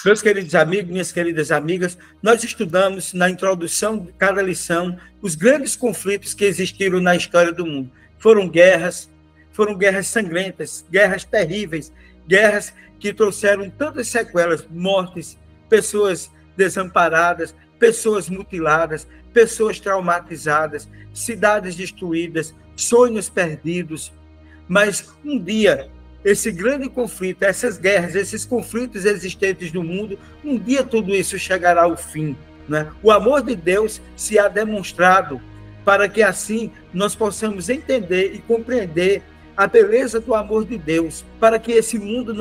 Meus queridos amigos, minhas queridas amigas, nós estudamos na introdução de cada lição os grandes conflitos que existiram na história do mundo. Foram guerras sangrentas, guerras terríveis, guerras que trouxeram tantas sequelas, mortes, pessoas desamparadas, pessoas mutiladas, pessoas traumatizadas, cidades destruídas, sonhos perdidos. Mas um dia, esse grande conflito, essas guerras, esses conflitos existentes no mundo, um dia tudo isso chegará ao fim, né? O amor de Deus se há demonstrado para que assim nós possamos entender e compreender a beleza do amor de Deus, para que esse mundo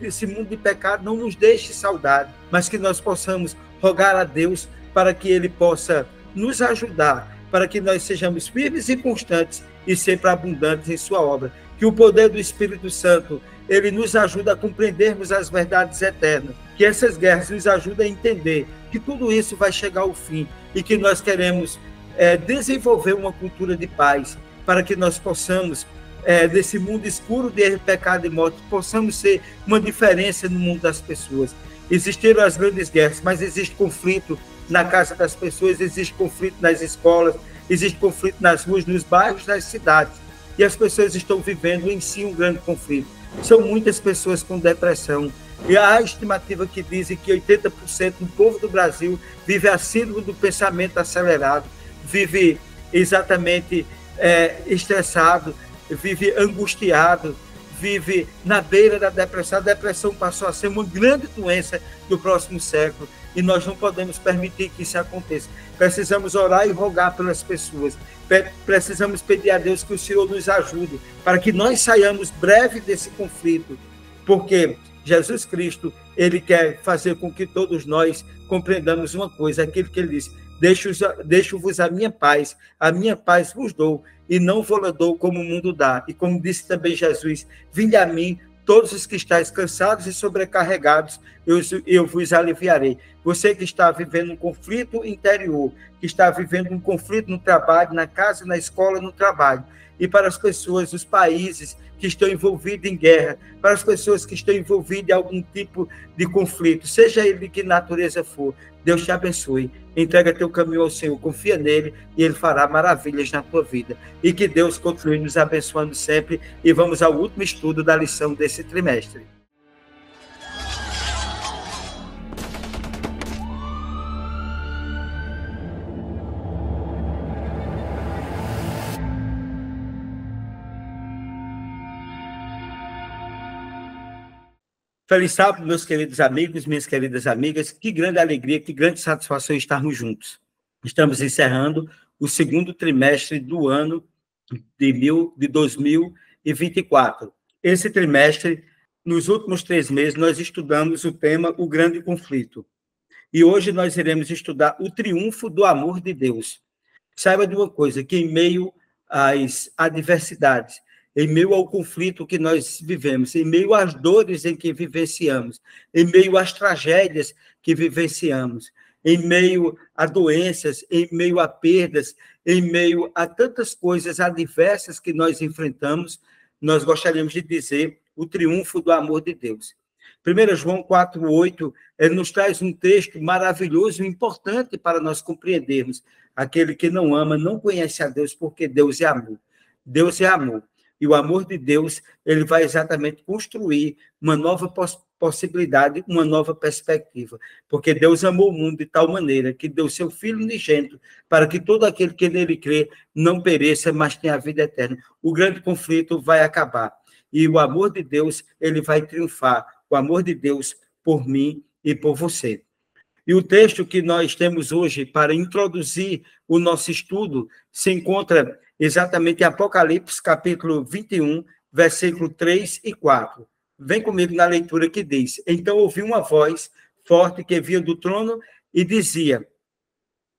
esse mundo de pecado não nos deixe saudade, mas que nós possamos rogar a Deus para que Ele possa nos ajudar, para que nós sejamos firmes e constantes e sempre abundantes em sua obra. Que o poder do Espírito Santo, ele nos ajuda a compreendermos as verdades eternas, que essas guerras nos ajudem a entender que tudo isso vai chegar ao fim e que nós queremos desenvolver uma cultura de paz, para que nós possamos, desse mundo escuro de pecado e morte, possamos ser uma diferença no mundo das pessoas. Existiram as grandes guerras, mas existe conflito na casa das pessoas, existe conflito nas escolas, existe conflito nas ruas, nos bairros, nas cidades. E as pessoas estão vivendo em si um grande conflito. São muitas pessoas com depressão. E há estimativa que dizem que 80% do povo do Brasil vive a síndrome do pensamento acelerado, vive exatamente estressado, vive angustiado, vive na beira da depressão. A depressão passou a ser uma grande doença do próximo século e nós não podemos permitir que isso aconteça. Precisamos orar e rogar pelas pessoas. Precisamos pedir a Deus que o Senhor nos ajude para que nós saiamos breve desse conflito, porque Jesus Cristo, ele quer fazer com que todos nós compreendamos uma coisa, aquilo que ele disse: deixo-vos a minha paz vos dou, e não vou-la dou como o mundo dá. E como disse também Jesus: vinde a mim, todos os que estáis cansados e sobrecarregados, eu vos aliviarei. Você que está vivendo um conflito interior, que está vivendo um conflito no trabalho, na casa, na escola, no trabalho, e para as pessoas, os países que estão envolvidos em guerra, para as pessoas que estão envolvidas em algum tipo de conflito, seja ele de que natureza for, Deus te abençoe. Entrega teu caminho ao Senhor, confia nele e ele fará maravilhas na tua vida. E que Deus continue nos abençoando sempre. E vamos ao último estudo da lição desse trimestre. Feliz sábado, meus queridos amigos, minhas queridas amigas. Que grande alegria, que grande satisfação estarmos juntos. Estamos encerrando o segundo trimestre do ano de 2024. Esse trimestre, nos últimos 3 meses, nós estudamos o tema O Grande Conflito. E hoje nós iremos estudar o triunfo do amor de Deus. Saiba de uma coisa, que em meio às adversidades, em meio ao conflito que nós vivemos, em meio às dores em que vivenciamos, em meio às tragédias que vivenciamos, em meio a doenças, em meio a perdas, em meio a tantas coisas adversas que nós enfrentamos, nós gostaríamos de dizer o triunfo do amor de Deus. 1 João 4,8 nos traz um texto maravilhoso e importante para nós compreendermos. Aquele que não ama não conhece a Deus, porque Deus é amor. Deus é amor. E o amor de Deus, ele vai exatamente construir uma nova possibilidade, uma nova perspectiva. Porque Deus amou o mundo de tal maneira que deu seu Filho unigênito para que todo aquele que nele crê não pereça, mas tenha a vida eterna. O grande conflito vai acabar. E o amor de Deus, ele vai triunfar. O amor de Deus por mim e por você. E o texto que nós temos hoje para introduzir o nosso estudo se encontra exatamente em Apocalipse, capítulo 21, versículo 3 e 4. Vem comigo na leitura que diz: então ouvi uma voz forte que vinha do trono e dizia: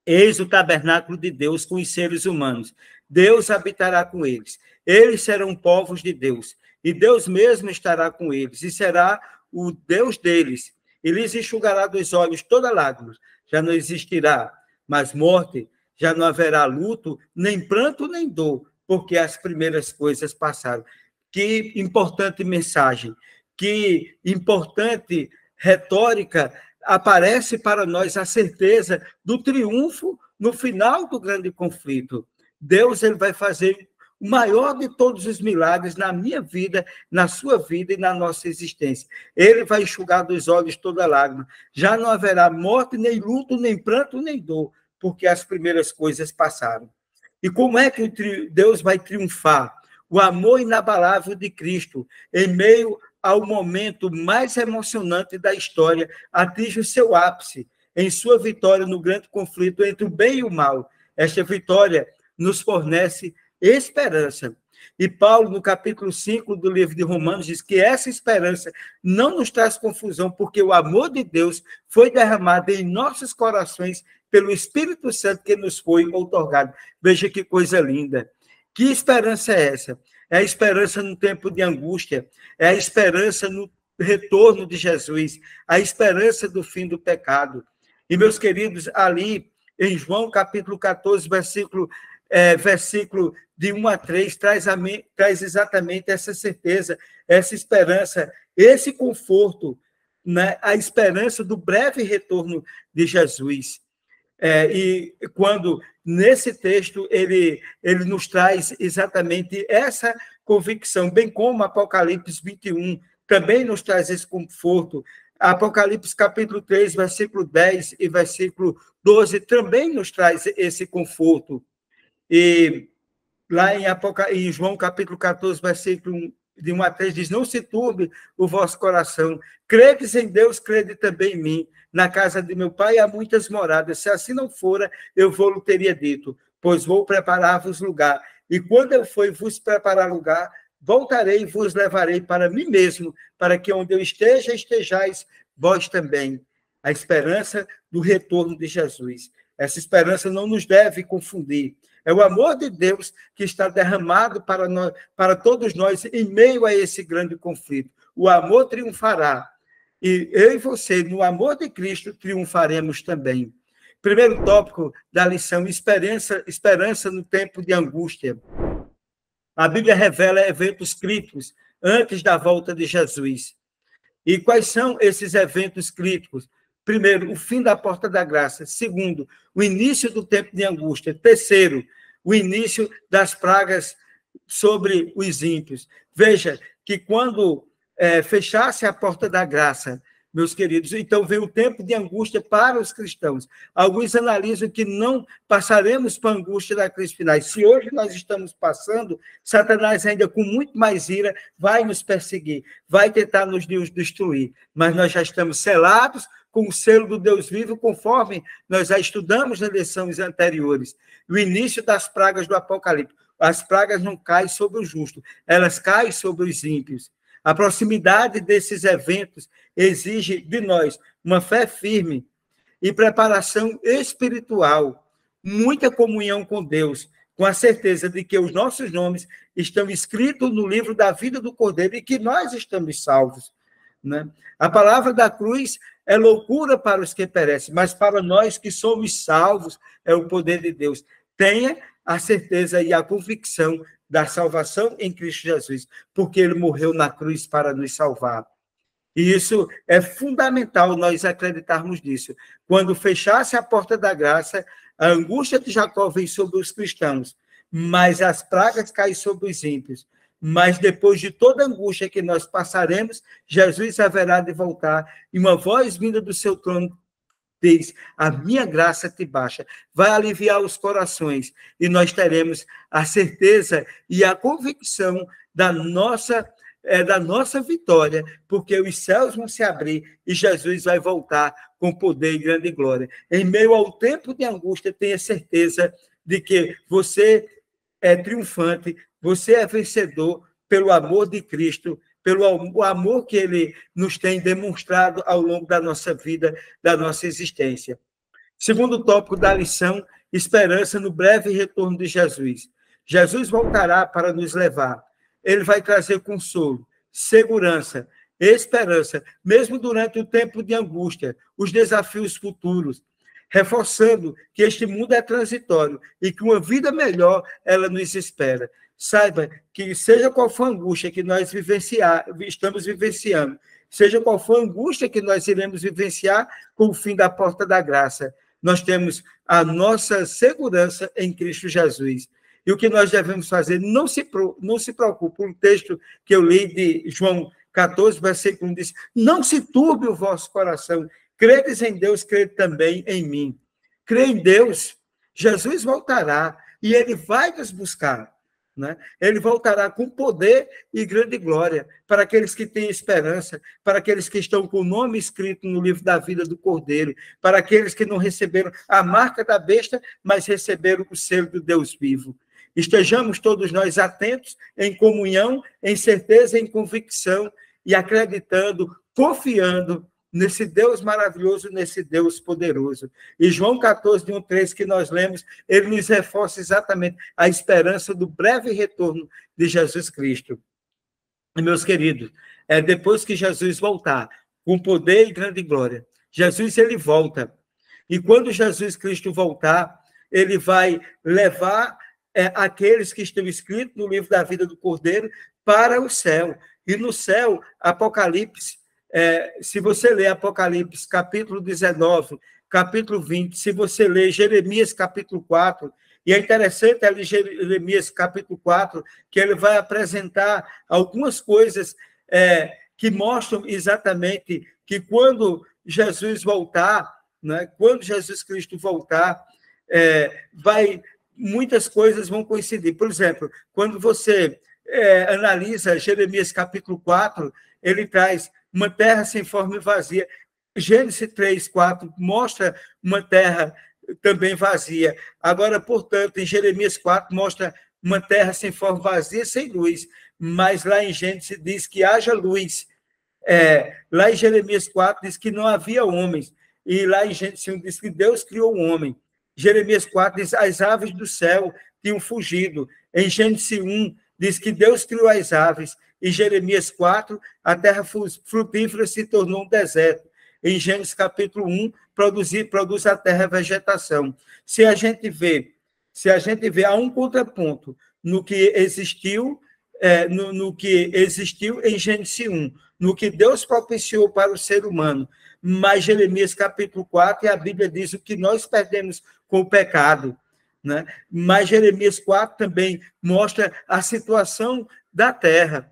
eis o tabernáculo de Deus com os seres humanos. Deus habitará com eles. Eles serão povos de Deus. E Deus mesmo estará com eles. E será o Deus deles. E lhes enxugará dos olhos toda lágrima. Já não existirá mais morte, já não haverá luto, nem pranto, nem dor, porque as primeiras coisas passaram. Que importante mensagem, que importante retórica, aparece para nós a certeza do triunfo no final do grande conflito. Deus ele vai fazer o maior de todos os milagres na minha vida, na sua vida e na nossa existência. Ele vai enxugar dos olhos toda lágrima. Já não haverá morte, nem luto, nem pranto, nem dor, porque as primeiras coisas passaram. E como é que Deus vai triunfar? O amor inabalável de Cristo, em meio ao momento mais emocionante da história, atinge o seu ápice em sua vitória no grande conflito entre o bem e o mal. Esta vitória nos fornece esperança. E Paulo, no capítulo 5 do livro de Romanos, diz que essa esperança não nos traz confusão, porque o amor de Deus foi derramado em nossos corações pelo Espírito Santo que nos foi outorgado. Veja que coisa linda. Que esperança é essa? É a esperança no tempo de angústia, é a esperança no retorno de Jesus, a esperança do fim do pecado. E, meus queridos, ali em João capítulo 14, versículo de 1 a 3, traz exatamente essa certeza, essa esperança, esse conforto, né? A esperança do breve retorno de Jesus. E quando, nesse texto, ele nos traz exatamente essa convicção, bem como Apocalipse 21 também nos traz esse conforto. Apocalipse capítulo 3, versículo 10 e versículo 12 também nos traz esse conforto. E lá em João capítulo 14, versículo de 1 a 3, diz: não se turbe o vosso coração, credes em Deus, crede também em mim. Na casa de meu pai há muitas moradas, se assim não fora, eu vou-lhe teria dito, pois vou preparar-vos lugar. E quando eu for vos preparar lugar, voltarei e vos levarei para mim mesmo, para que onde eu esteja, estejais vós também. A esperança do retorno de Jesus. Essa esperança não nos deve confundir. É o amor de Deus que está derramado para todos nós em meio a esse grande conflito. O amor triunfará. E eu e você, no amor de Cristo, triunfaremos também. Primeiro tópico da lição, esperança no tempo de angústia. A Bíblia revela eventos críticos antes da volta de Jesus. E quais são esses eventos críticos? Primeiro, o fim da porta da graça. Segundo, o início do tempo de angústia. Terceiro, o início das pragas sobre os ímpios. Veja que quando fechasse a porta da graça, meus queridos, então veio o tempo de angústia para os cristãos. Alguns analisam que não passaremos para a angústia da crise final. Se hoje nós estamos passando, Satanás ainda com muito mais ira vai nos perseguir, vai tentar nos destruir. Mas nós já estamos selados com o selo do Deus vivo, conforme nós já estudamos nas lições anteriores. O início das pragas do Apocalipse. As pragas não caem sobre o justo, elas caem sobre os ímpios. A proximidade desses eventos exige de nós uma fé firme e preparação espiritual, muita comunhão com Deus, com a certeza de que os nossos nomes estão escritos no livro da vida do Cordeiro e que nós estamos salvos. Né? A palavra da cruz é loucura para os que perecem, mas para nós que somos salvos é o poder de Deus. Tenha a certeza e a convicção da salvação em Cristo Jesus, porque ele morreu na cruz para nos salvar. E isso é fundamental nós acreditarmos nisso. Quando fechasse a porta da graça, a angústia de Jacó vem sobre os cristãos, mas as pragas caem sobre os ímpios. Mas depois de toda a angústia que nós passaremos, Jesus haverá de voltar, e uma voz vinda do seu trono diz: a minha graça te basta, vai aliviar os corações, e nós teremos a certeza e a convicção da nossa vitória, porque os céus vão se abrir e Jesus vai voltar com poder e grande glória. Em meio ao tempo de angústia, tenha certeza de que você é triunfante, você é vencedor pelo amor de Cristo, pelo amor que ele nos tem demonstrado ao longo da nossa vida, da nossa existência. Segundo tópico da lição, esperança no breve retorno de Jesus. Jesus voltará para nos levar. Ele vai trazer consolo, segurança, esperança, mesmo durante o tempo de angústia, os desafios futuros, reforçando que este mundo é transitório e que uma vida melhor ela nos espera. Saiba que, seja qual for a angústia que nós estamos vivenciando, seja qual for a angústia que nós iremos vivenciar com o fim da porta da graça, nós temos a nossa segurança em Cristo Jesus. E o que nós devemos fazer? Não se preocupe. Um texto que eu li de João 14, versículo 1, diz: não se turbe o vosso coração. Credes em Deus, crede também em mim. Crê em Deus. Jesus voltará e ele vai nos buscar. Né? Ele voltará com poder e grande glória para aqueles que têm esperança, para aqueles que estão com o nome escrito no livro da vida do Cordeiro, para aqueles que não receberam a marca da besta, mas receberam o selo do Deus vivo. Estejamos todos nós atentos, em comunhão, em certeza, em convicção e acreditando, confiando nesse Deus maravilhoso, nesse Deus poderoso. E João 14, 1, 3, que nós lemos, ele nos reforça exatamente a esperança do breve retorno de Jesus Cristo. E, meus queridos, depois que Jesus voltar, com poder e grande glória, Jesus, ele volta. E quando Jesus Cristo voltar, ele vai levar aqueles que estão escritos no livro da vida do Cordeiro para o céu. E no céu, Apocalipse, se você ler Apocalipse, capítulo 19, capítulo 20, se você ler Jeremias, capítulo 4, e é interessante ali Jeremias, capítulo 4, que ele vai apresentar algumas coisas que mostram exatamente que quando Jesus voltar, né, quando Jesus Cristo voltar, muitas coisas vão coincidir. Por exemplo, quando você analisa Jeremias, capítulo 4, ele traz uma terra sem forma e vazia. Gênesis 3, 4 mostra uma terra também vazia. Agora, portanto, em Jeremias 4 mostra uma terra sem forma vazia, sem luz. Mas lá em Gênesis diz que haja luz. Lá em Jeremias 4 diz que não havia homens. E lá em Gênesis 1 diz que Deus criou o homem. Jeremias 4 diz que as aves do céu tinham fugido. Em Gênesis 1 diz que Deus criou as aves. Em Jeremias 4, a terra frutífera se tornou um deserto. Em Gênesis capítulo 1, produz a terra vegetação. Se a gente vê, há um contraponto no que existiu, no que existiu em Gênesis 1, no que Deus propiciou para o ser humano. Mas Jeremias capítulo 4, e a Bíblia diz o que nós perdemos com o pecado. Né? Mas Jeremias 4 também mostra a situação da terra.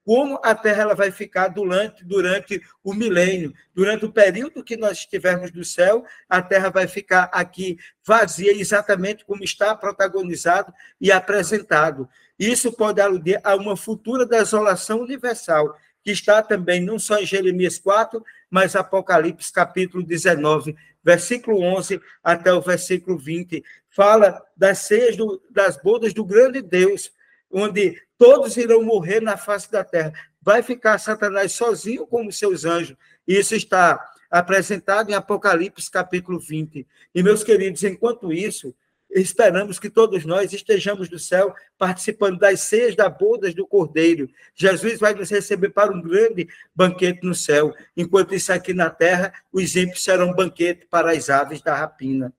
Como a terra ela vai ficar durante o milênio, durante o período que nós estivermos no céu, a terra vai ficar aqui vazia, exatamente como está protagonizado e apresentado. Isso pode aludir a uma futura desolação universal, que está também não só em Jeremias 4, mas Apocalipse capítulo 19, versículo 11 até o versículo 20, fala das ceias, das bodas do grande Deus, onde todos irão morrer na face da terra. Vai ficar Satanás sozinho com os seus anjos. Isso está apresentado em Apocalipse, capítulo 20. E, meus queridos, enquanto isso, esperamos que todos nós estejamos no céu participando das ceias das bodas do Cordeiro. Jesus vai nos receber para um grande banquete no céu. Enquanto isso aqui na terra, os ímpios serão um banquete para as aves da rapina.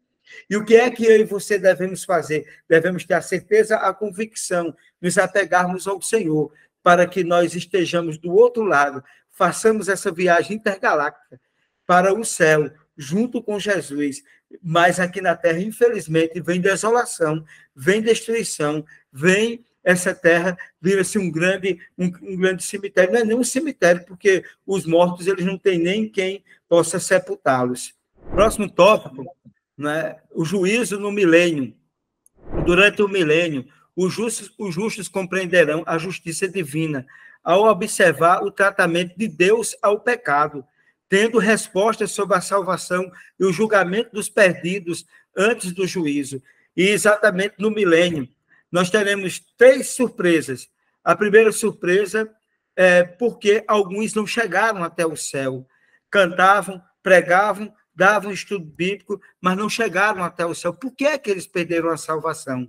E o que é que eu e você devemos fazer? Devemos ter a certeza, a convicção, nos apegarmos ao Senhor, para que nós estejamos do outro lado, façamos essa viagem intergaláctica para o céu, junto com Jesus. Mas aqui na terra, infelizmente, vem desolação, vem destruição, vem essa terra, vira-se um grande cemitério. Não é nem um cemitério, porque os mortos eles não têm nem quem possa sepultá-los. Próximo tópico, né? O juízo no milênio. Durante o milênio, os justos compreenderão a justiça divina ao observar o tratamento de Deus ao pecado, tendo respostas sobre a salvação e o julgamento dos perdidos antes do juízo. E exatamente no milênio, nós teremos 3 surpresas. A primeira surpresa é porque alguns não chegaram até o céu. Cantavam, pregavam, davam estudo bíblico, mas não chegaram até o céu. Por que é que eles perderam a salvação?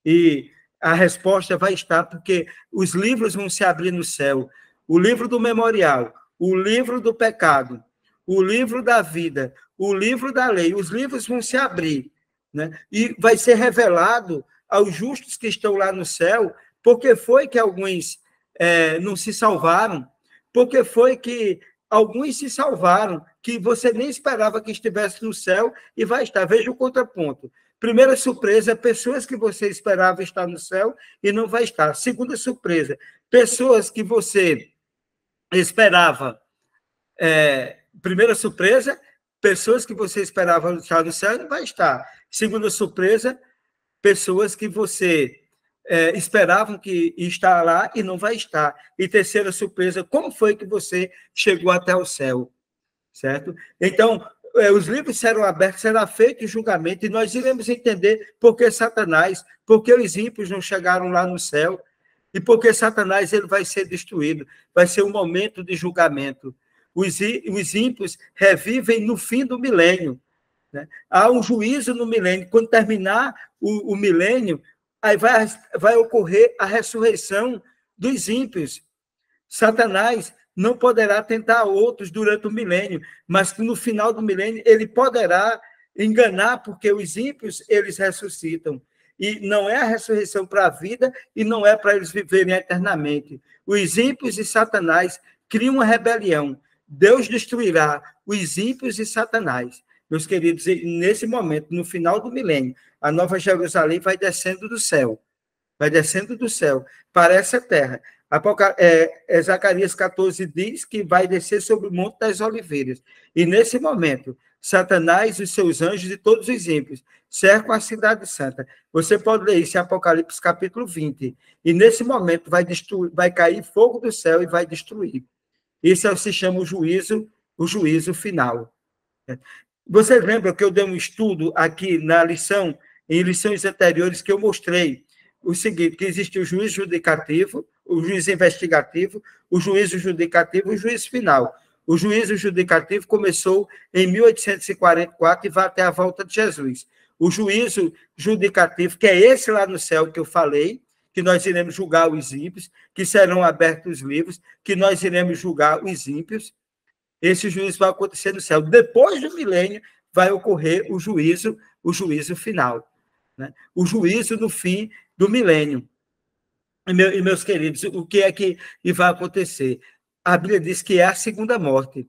E a resposta vai estar porque os livros vão se abrir no céu. O livro do memorial, o livro do pecado, o livro da vida, o livro da lei, os livros vão se abrir, né? E vai ser revelado aos justos que estão lá no céu, porque foi que alguns não se salvaram, porque foi que alguns se salvaram, que você nem esperava que estivesse no céu e vai estar. Veja o contraponto. Primeira surpresa, pessoas que você esperava estar no céu e não vai estar. Segunda surpresa, pessoas que você esperava. Primeira surpresa, pessoas que você esperava estar no céu e não vai estar. Segunda surpresa, pessoas que você esperavam que estar lá e não vai estar. E terceira surpresa, como foi que você chegou até o céu? Certo? Então, os livros serão abertos, será feito o julgamento, e nós iremos entender por que Satanás, por que os ímpios não chegaram lá no céu, e por que Satanás ele vai ser destruído. Vai ser um momento de julgamento. Os ímpios revivem no fim do milênio. Né? Há um juízo no milênio. Quando terminar o milênio, aí vai ocorrer a ressurreição dos ímpios. Satanás não poderá tentar outros durante o milênio, mas no final do milênio ele poderá enganar, porque os ímpios, eles ressuscitam. E não é a ressurreição para a vida e não é para eles viverem eternamente. Os ímpios e Satanás criam uma rebelião. Deus destruirá os ímpios e Satanás. Meus queridos, nesse momento, no final do milênio, a Nova Jerusalém vai descendo do céu. Vai descendo do céu para essa terra. Zacarias 14 diz que vai descer sobre o Monte das Oliveiras. E nesse momento, Satanás, os seus anjos e todos os ímpios cercam a cidade santa. Você pode ler isso em Apocalipse capítulo 20. E nesse momento vai cair fogo do céu e vai destruir. Isso se chama o juízo final. Você lembra que eu dei um estudo aqui na lição, em lições anteriores, que eu mostrei o seguinte, que existe o juízo judicativo, o juízo investigativo, o juízo judicativo e o juízo final. O juízo judicativo começou em 1844 e vai até a volta de Jesus. O juízo judicativo, que é esse lá no céu que eu falei, que nós iremos julgar os ímpios, que serão abertos os livros, que nós iremos julgar os ímpios. Esse juízo vai acontecer no céu. Depois do milênio, vai ocorrer o juízo final. Né? O juízo no fim do milênio. E meus queridos, o que é que vai acontecer? A Bíblia diz que é a segunda morte.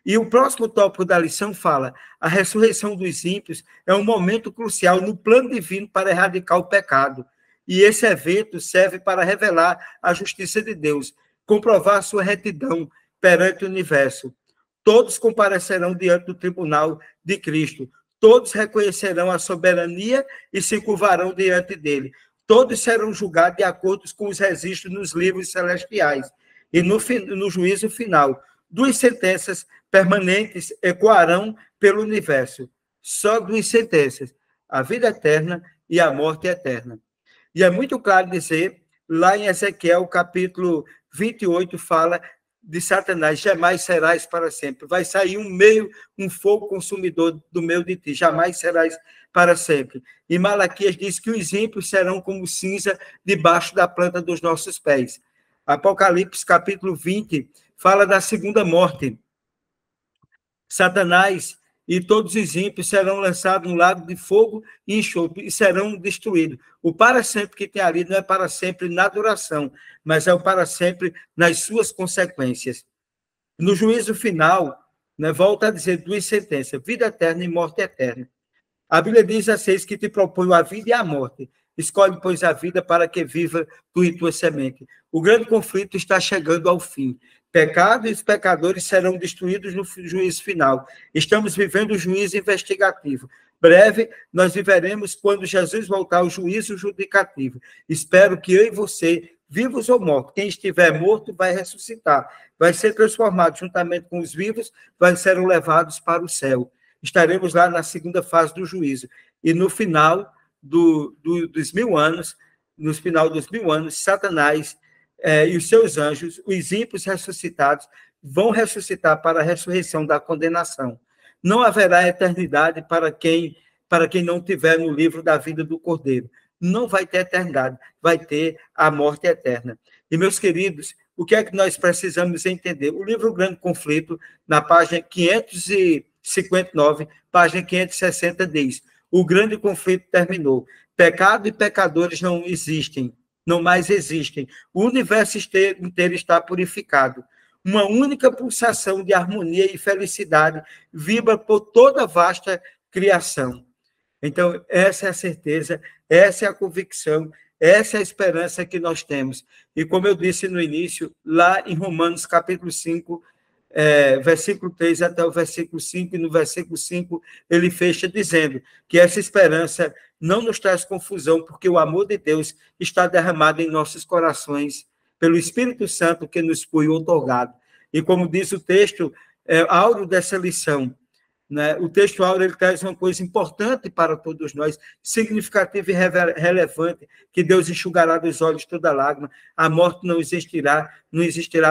E o próximo tópico da lição fala: a ressurreição dos ímpios é um momento crucial no plano divino para erradicar o pecado. E esse evento serve para revelar a justiça de Deus, comprovar sua retidão perante o universo. Todos comparecerão diante do tribunal de Cristo. Todos reconhecerão a soberania e se curvarão diante dele. Todos serão julgados de acordo com os registros nos livros celestiais. E no juízo final, duas sentenças permanentes ecoarão pelo universo. Só duas sentenças: a vida eterna e a morte eterna. E é muito claro dizer, lá em Ezequiel, capítulo 28, fala de Satanás: jamais serás para sempre. Vai sair um fogo consumidor do meio de ti, jamais serás para sempre. E Malaquias diz que os ímpios serão como cinza debaixo da planta dos nossos pés. Apocalipse, capítulo 20, fala da segunda morte. Satanás e todos os ímpios serão lançados no lago de fogo e enxofre e serão destruídos. O para sempre que tem ali não é para sempre na duração, mas é o para sempre nas suas consequências. No juízo final, né, volta a dizer duas sentenças: vida eterna e morte eterna. A Bíblia diz a 6 que te propõe a vida e a morte. Escolhe, pois, a vida para que viva tu e tua semente. O grande conflito está chegando ao fim. Pecado e os pecadores serão destruídos no juízo final. Estamos vivendo o juízo investigativo. Breve, nós viveremos quando Jesus voltar ao juízo judicativo. Espero que eu e você, vivos ou mortos, quem estiver morto vai ressuscitar, vai ser transformado juntamente com os vivos, serão levados para o céu. Estaremos lá na segunda fase do juízo. E no final dos 1000 anos, Satanás e os seus anjos, os ímpios ressuscitados, vão ressuscitar para a ressurreição da condenação. Não haverá eternidade para quem não tiver no livro da vida do Cordeiro. Não vai ter eternidade, vai ter a morte eterna. E, meus queridos, o que é que nós precisamos entender? O livro Grande Conflito, na página 559, página 560, diz: o grande conflito terminou. Pecado e pecadores não existem, não mais existem. O universo inteiro está purificado. uma única pulsação de harmonia e felicidade vibra por toda a vasta criação. Então, essa é a certeza, essa é a convicção, essa é a esperança que nós temos. E como eu disse no início, lá em Romanos, capítulo 5, versículo 3 até o versículo 5, e no versículo 5 ele fecha dizendo que essa esperança não nos traz confusão, porque o amor de Deus está derramado em nossos corações pelo Espírito Santo que nos foi otorgado. E como diz o texto áureo dessa lição, né, o texto áureo ele traz uma coisa importante para todos nós, significativa e relevante, que Deus enxugará dos olhos toda lágrima, a morte não existirá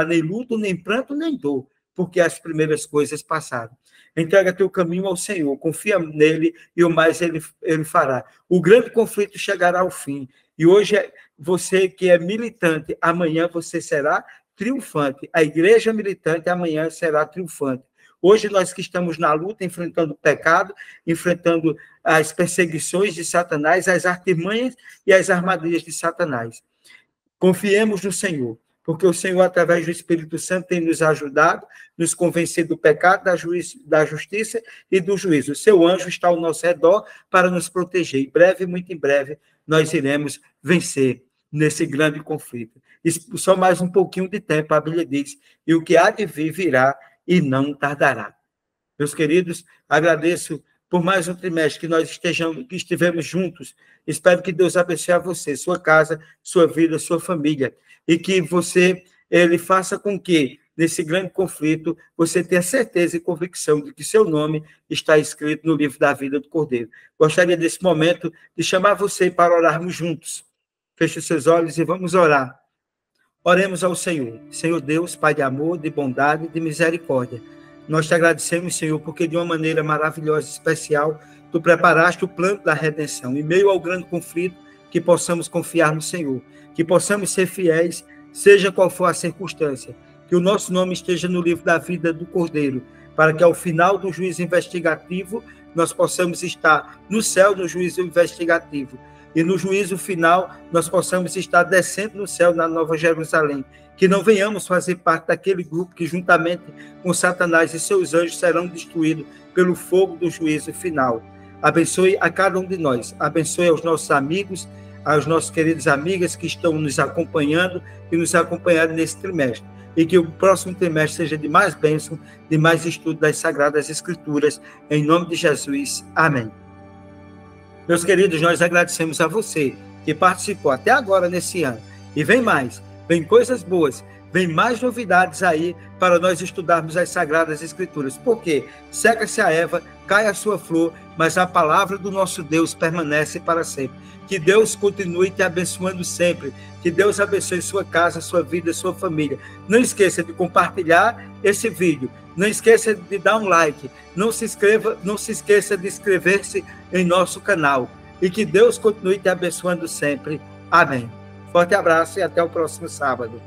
nem luto, nem pranto, nem dor, porque as primeiras coisas passaram. Entrega teu caminho ao Senhor, confia nele e o mais ele fará. O grande conflito chegará ao fim. E hoje, você que é militante, amanhã você será triunfante. A igreja militante amanhã será triunfante. Hoje nós que estamos na luta, enfrentando o pecado, enfrentando as perseguições de Satanás, as artimanhas e as armadilhas de Satanás. Confiemos no Senhor, porque o Senhor, através do Espírito Santo, tem nos ajudado, nos convencer do pecado, da justiça e do juízo. O seu anjo está ao nosso redor para nos proteger. Em breve, muito em breve, nós iremos vencer nesse grande conflito. Só mais um pouquinho de tempo, a Bíblia diz, e o que há de vir virá e não tardará. Meus queridos, agradeço por mais um trimestre que estivemos juntos. Espero que Deus abençoe a você, sua casa, sua vida, sua família, e que ele faça com que, nesse grande conflito, você tenha certeza e convicção de que seu nome está escrito no livro da vida do Cordeiro. Gostaria, nesse momento, de chamar você para orarmos juntos. Feche os seus olhos e vamos orar. Oremos ao Senhor. Senhor Deus, Pai de amor, de bondade e de misericórdia. Nós te agradecemos, Senhor, porque de uma maneira maravilhosa e especial, tu preparaste o plano da redenção. Em meio ao grande conflito, que possamos confiar no Senhor, que possamos ser fiéis, seja qual for a circunstância, que o nosso nome esteja no livro da vida do Cordeiro, para que ao final do juízo investigativo, nós possamos estar no céu no juízo investigativo, e no juízo final, nós possamos estar descendo no céu, na Nova Jerusalém. Que não venhamos fazer parte daquele grupo que, juntamente com Satanás e seus anjos, serão destruídos pelo fogo do juízo final. Abençoe a cada um de nós. Abençoe aos nossos amigos, aos nossos queridos amigas que estão nos acompanhando e nos acompanhando nesse trimestre. E que o próximo trimestre seja de mais bênção, de mais estudo das Sagradas Escrituras. Em nome de Jesus. Amém. Meus queridos, nós agradecemos a você que participou até agora nesse ano. E vem mais, vem coisas boas, vem mais novidades aí para nós estudarmos as Sagradas Escrituras. Porque seca-se a erva, cai a sua flor, mas a palavra do nosso Deus permanece para sempre. Que Deus continue te abençoando sempre. Que Deus abençoe sua casa, sua vida, sua família. Não esqueça de compartilhar esse vídeo. Não esqueça de dar um like. Não se esqueça de inscrever-se em nosso canal. E que Deus continue te abençoando sempre. Amém. Forte abraço e até o próximo sábado.